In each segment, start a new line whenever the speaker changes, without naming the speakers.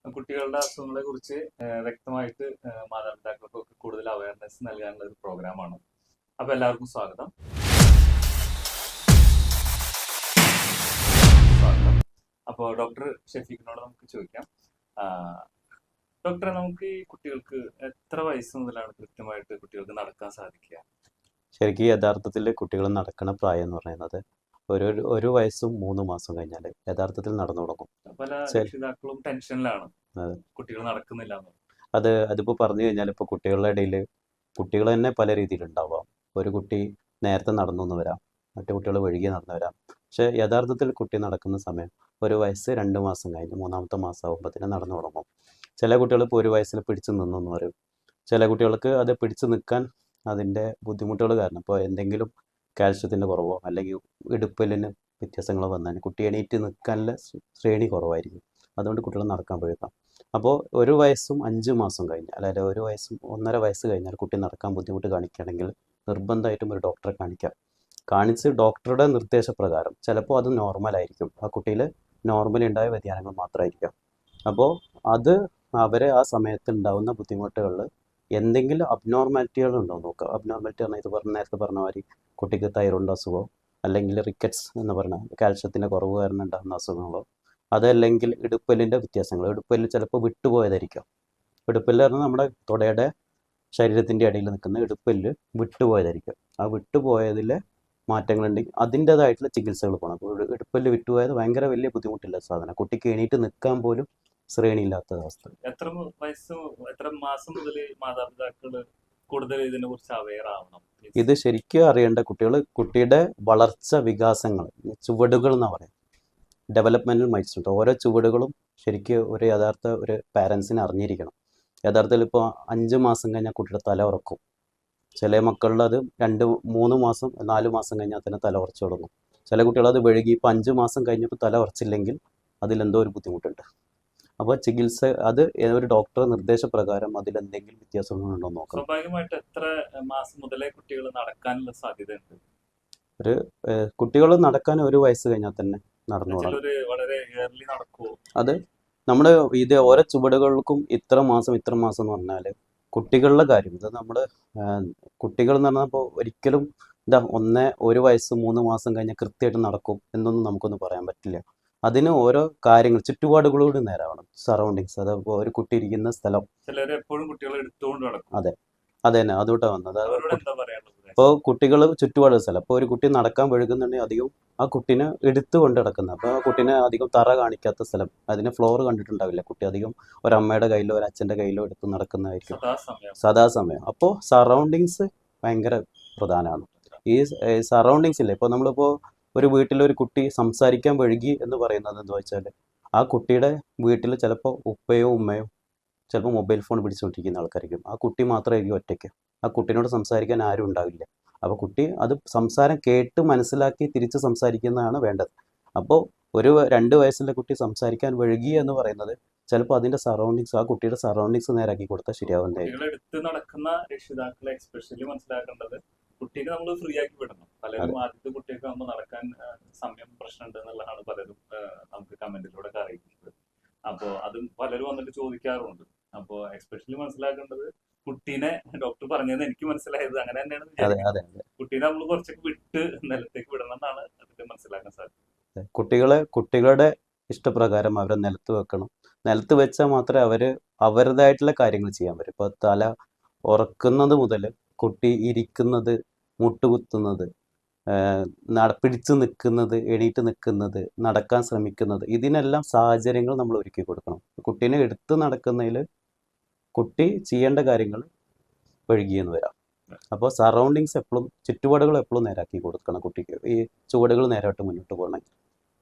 കുട്ടികളുടെ അസുഖങ്ങളെ കുറിച്ച് വ്യക്തമായിട്ട് മാതാപിതാക്കൾക്കൊക്കെ കൂടുതൽ അവയർനെസ് നൽകാനുള്ള ഒരു പ്രോഗ്രാമാണ്. അപ്പൊ എല്ലാവർക്കും സ്വാഗതം. അപ്പോൾ ഡോക്ടർ ഷെഫീഖിനോട് നമുക്ക് ചോദിക്കാം. ഡോക്ടറെ, നമുക്ക് ഈ കുട്ടികൾക്ക് എത്ര വയസ്സ് മുതലാണ് കൃത്യമായിട്ട് കുട്ടികൾക്ക് നടക്കാൻ സാധിക്കുക?
ശരിക്കും യഥാർത്ഥത്തിൽ കുട്ടികൾ നടക്കുന്ന പ്രായം എന്ന് പറയുന്നത് ഒരു വയസ്സും 3 മാസം കഴിഞ്ഞാൽ യഥാർത്ഥത്തിൽ നടന്നു തുടങ്ങും.
പല രക്ഷിതാക്കളും ടെൻഷനിലാണ്, കുട്ടികൾ നടക്കുന്നില്ല.
അതിപ്പോൾ പറഞ്ഞു കഴിഞ്ഞാൽ ഇപ്പോൾ കുട്ടികളുടെ ഇടയിൽ കുട്ടികൾ തന്നെ പല രീതിയിലുണ്ടാവാം. ഒരു കുട്ടി നേരത്തെ നടന്നു എന്ന് വരാം, മറ്റു കുട്ടികൾ വഴുകി നടന്നു വരാം. പക്ഷേ യഥാർത്ഥത്തിൽ കുട്ടി നടക്കുന്ന സമയം 1 വയസ്സ് 2 മാസം കഴിഞ്ഞ് 3-ാമത്തെ മാസം ആകുമ്പോഴത്തേന് നടന്നു തുടങ്ങും. ചില കുട്ടികൾ ഇപ്പോൾ 1 വയസ്സിൽ പിടിച്ച് നിന്നെന്ന് പറയും. ചില കുട്ടികൾക്ക് അത് പിടിച്ച് നിൽക്കാൻ അതിൻ്റെ ബുദ്ധിമുട്ടുകൾ കാരണം ഇപ്പോൾ എന്തെങ്കിലും കാൽഷ്യത്തിൻ്റെ കുറവോ അല്ലെങ്കിൽ ഇടുപ്പലിന് വ്യത്യാസങ്ങളോ വന്നാൽ കുട്ടി എണീറ്റ് നിൽക്കാനുള്ള ശ്രേണി കുറവായിരിക്കും. അതുകൊണ്ട് കുട്ടികൾ നടക്കാൻ പഴുക്കാം. അപ്പോൾ 1 വയസ്സും 5 മാസം കഴിഞ്ഞാൽ, അതായത് 1 വയസ്സും 1.5 വയസ്സ് കഴിഞ്ഞാൽ കുട്ടി നടക്കാൻ ബുദ്ധിമുട്ട് കാണിക്കുകയാണെങ്കിൽ നിർബന്ധമായിട്ടും ഒരു ഡോക്ടറെ കാണിക്കാം. കാണിച്ച് ഡോക്ടറുടെ നിർദ്ദേശപ്രകാരം ചിലപ്പോൾ അത് നോർമലായിരിക്കും, ആ കുട്ടിയിൽ നോർമലി ഉണ്ടായ വ്യതിയാനങ്ങൾ മാത്രമായിരിക്കാം. അപ്പോൾ അത് അവരെ ആ സമയത്ത് ഉണ്ടാകുന്ന ബുദ്ധിമുട്ടുകളിൽ എന്തെങ്കിലും അബ്നോർമാലിറ്റികൾ ഉണ്ടോ നോക്കുക. അബ്നോർമാലിറ്റി പറഞ്ഞാൽ നേരത്തെ പറഞ്ഞ മാതിരി കുട്ടിക്ക് തൈറോയിഡ് അസുഖമോ അല്ലെങ്കിൽ റിക്കറ്റ്സ് എന്ന് പറഞ്ഞാൽ കാൽഷ്യത്തിൻ്റെ കുറവ് കാരണം ഉണ്ടാകുന്ന അസുഖങ്ങളോ, അതല്ലെങ്കിൽ ഇടുപ്പല്ലിൻ്റെ വ്യത്യാസങ്ങൾ. ഇടുപ്പല്ല് ചിലപ്പോൾ വിട്ടുപോയതായിരിക്കാം. ഇടുപ്പല്ല് പറഞ്ഞാൽ നമ്മുടെ തുടയുടെ ശരീരത്തിൻ്റെ ഇടയിൽ നിൽക്കുന്ന ഇടുപ്പല്ല് വിട്ടുപോയതായിരിക്കും. ആ വിട്ടുപോയതിലെ മാറ്റങ്ങളുണ്ടെങ്കിൽ അതിൻ്റേതായിട്ടുള്ള ചികിത്സകൾ പോകണം. അപ്പോൾ ഇടുപ്പല്ല് വിട്ടുപോയത് ഭയങ്കര വലിയ ബുദ്ധിമുട്ടില്ല സാധനം. കുട്ടിക്ക് എണീറ്റ് നിൽക്കാൻ പോലും ശ്രേണിയില്ലാത്ത അവസ്ഥ.
എത്ര മാസം മുതൽ മാതാപിതാക്കൾ കൂടുതൽ ഇതിനെ കുറിച്ച് അവെയർ ആവണം?
ഇത് ശരിക്കും അറിയേണ്ട കുട്ടിയുടെ വളർച്ച വികാസങ്ങൾ, ചുവടുകൾ എന്നാ പറയാം, ഡെവലപ്മെന്റൽ മൈൽസ്റ്റോൺ. ഓരോ ചുവടുകളും ശരിക്കും ഒരു യഥാർത്ഥ ഒരു പാരൻസിന് അറിഞ്ഞിരിക്കണം. യഥാർത്ഥത്തിൽ ഇപ്പോൾ 5 മാസം കഴിഞ്ഞാൽ കുട്ടിയുടെ തല ഉറക്കും. ചില മക്കളുടെ അത് 2-3 മാസം 4 മാസം കഴിഞ്ഞാൽ തന്നെ തല ഉറച്ചു തുടങ്ങും. ചില കുട്ടികളത് വഴുകി ഇപ്പോൾ 5 മാസം കഴിഞ്ഞപ്പോൾ തല ഉറച്ചില്ലെങ്കിൽ അതിലെന്തോ ഒരു ബുദ്ധിമുട്ടുണ്ട്. അപ്പോൾ ചികിത്സ അത് ഒരു ഡോക്ടറുടെ നിർദ്ദേശപ്രകാരം അതിലെന്തെങ്കിലും വ്യത്യാസങ്ങളുണ്ടോ നോക്കണം.
സ്വാഭാവികമായിട്ട് എത്ര മാസം മുതലേ കുട്ടികൾ നടക്കാനുള്ള സാധ്യതയുണ്ട്?
കുട്ടികൾ നടക്കാൻ 1 വയസ്സ് കഴിഞ്ഞാൽ തന്നെ നടന്നു തുടങ്ങും. അത് നമ്മുടെ ഇത് ഓരോ ചുവടുകൾക്കും ഇത്ര മാസം എന്ന് പറഞ്ഞാൽ കുട്ടികളുടെ കാര്യം ഇത് നമ്മുടെ കുട്ടികൾ എന്ന് പറഞ്ഞാൽ ഇപ്പോൾ ഒരിക്കലും 1 വയസ്സ് 3 മാസം കഴിഞ്ഞാൽ കൃത്യമായിട്ട് നടക്കും എന്നൊന്നും നമുക്കൊന്നും പറയാൻ പറ്റില്ല. അതിന് ഓരോ കാര്യങ്ങൾ ചുറ്റുപാടുകളോട് നേരാവണം. സറൗണ്ടിങ്സ്, അതപ്പോൾ ഒരു കുട്ടി ഇരിക്കുന്ന സ്ഥലം. അതെ തന്നെ അതുകൊണ്ടാണ് വന്നത്. ഇപ്പോൾ കുട്ടികൾ ചുറ്റുപാട് സ്ഥലം, അപ്പോൾ ഒരു കുട്ടി നടക്കാൻ വഴുകുന്നുണ്ടെങ്കിൽ അധികം ആ കുട്ടീനെ എടുത്തുകൊണ്ട് കിടക്കുന്നത്. അപ്പോൾ ആ കുട്ടീനെ അധികം തറ കാണിക്കാത്ത സ്ഥലം, അതിന് ഫ്ലോർ കണ്ടിട്ടുണ്ടാവില്ല. കുട്ടി അധികം ഒരമ്മയുടെ കയ്യിലോ ഒരു അച്ഛൻ്റെ കയ്യിലോ എടുത്ത് നടക്കുന്നതായിരിക്കും സദാസമയം. അപ്പോൾ സറൗണ്ടിങ്സ് ഭയങ്കര പ്രധാനമാണ്. ഈ സറൗണ്ടിങ്സ് ഇല്ലേ, ഇപ്പോൾ നമ്മളിപ്പോൾ ഒരു വീട്ടിലൊരു കുട്ടി സംസാരിക്കാൻ വഴുകി എന്ന് പറയുന്നത് എന്താ വെച്ചാൽ ആ കുട്ടിയുടെ വീട്ടിൽ ചിലപ്പോൾ ഉപ്പയോ ഉമ്മയോ ചിലപ്പോൾ മൊബൈൽ ഫോൺ പിടിച്ചുകൊണ്ടിരിക്കുന്ന ആൾക്കാരായിരിക്കും. ആ കുട്ടി മാത്രമായിരിക്കും ഒറ്റയ്ക്ക്. ആ കുട്ടീനോട് സംസാരിക്കാൻ ആരും ഉണ്ടാവില്ല. അപ്പോൾ കുട്ടി അത് സംസാരം കേട്ട് മനസ്സിലാക്കി തിരിച്ച് സംസാരിക്കുന്നതാണ് വേണ്ടത്. അപ്പോൾ ഒരു 2 വയസ്സിലെ കുട്ടി സംസാരിക്കാൻ വഴുകി എന്ന് പറയുന്നത് ചിലപ്പോൾ അതിൻ്റെ സറൗണ്ടിങ്സ്, ആ കുട്ടിയുടെ സറൗണ്ടിങ്സ് നേരാക്കി കൊടുത്താൽ ശരിയാവുന്നതായിരിക്കും.
എടുത്ത് നടക്കുന്ന രക്ഷിതാക്കളെ എസ്പെഷ്യലി മനസ്സിലാക്കേണ്ടത് കുട്ടീനെ നമ്മൾ ഫ്രീ ആക്കി വിടണം. പലരും ആദ്യത്തെ കുട്ടിയൊക്കെ ആകുമ്പോൾ നടക്കാൻ സമയം പ്രശ്നമുണ്ട് എന്നുള്ളതാണ് പലരും നമുക്ക് കമന്റിലൂടെ അറിയിക്കുന്നത്. അപ്പോൾ അതും പലരും വന്നിട്ട് ചോദിക്കാറുണ്ട്. അപ്പോൾ എസ്പെഷ്യലി മനസ്സിലാക്കേണ്ടത് കുട്ടീനെ, ഡോക്ടർ പറഞ്ഞത് എനിക്ക് മനസ്സിലായത് അങ്ങനെ തന്നെയാണ്, കുട്ടീനെ നമ്മൾ കുറച്ചൊക്കെ വിട്ട് നിലത്തേക്ക് വിടണം എന്നാണ് അതിന്റെ മനസ്സിലാക്കാൻ സാധിക്കുന്നത്.
കുട്ടികളുടെ ഇഷ്ടപ്രകാരം അവരെ നിലത്ത് വെക്കണം. നിലത്ത് വെച്ചാൽ മാത്രമേ അവര് അവരുടേതായിട്ടുള്ള കാര്യങ്ങൾ ചെയ്യാൻ പറ്റും. ഇപ്പോൾ തല ഉറക്കുന്നത് മുതൽ കുട്ടി ഇരിക്കുന്നത്, മുട്ടുകുത്തുന്നത്, പിടിച്ചു നിൽക്കുന്നത്, എണീറ്റ് നിൽക്കുന്നത്, നടക്കാൻ ശ്രമിക്കുന്നത്, ഇതിനെല്ലാം സാഹചര്യങ്ങൾ നമ്മൾ ഒരുക്കി കൊടുക്കണം. കുട്ടീനെ എടുത്ത് നടക്കുന്നതിൽ കുട്ടി ചെയ്യേണ്ട കാര്യങ്ങൾ വഴുകിയെന്ന് വരാം. അപ്പോൾ സറൗണ്ടിങ്സ് എപ്പോഴും, ചുറ്റുപാടുകൾ എപ്പോഴും നേരാക്കി കൊടുക്കണം കുട്ടിക്ക്, ഈ ചുവടുകൾ നേരായിട്ട് മുന്നോട്ട് പോകണമെങ്കിൽ.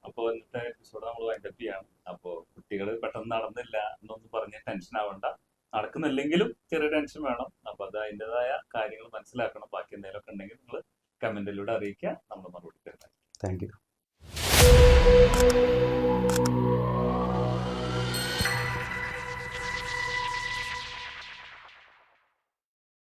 അപ്പോൾ ഇന്നത്തെ എപ്പിസോഡ് നമ്മൾ വൈൻഡപ്പ് ചെയ്യാണ്. അപ്പോൾ കുട്ടികൾ പെട്ടെന്ന് നടന്നില്ല എന്നൊന്നും പറഞ്ഞ് ടെൻഷൻ ആവണ്ട. നടക്കുന്നില്ലെങ്കിലും ചെറിയ ടെൻഷൻ വേണം. അപ്പൊ അത് അതിൻ്റെതായ കാര്യങ്ങൾ മനസ്സിലാക്കണം. ബാക്കി എന്തെങ്കിലും ഒക്കെ ഉണ്ടെങ്കിൽ നിങ്ങൾ കമന്റിലൂടെ അറിയിക്കുക, നമ്മൾ മറുപടി തരുന്നതായിരിക്കും.
Thank you.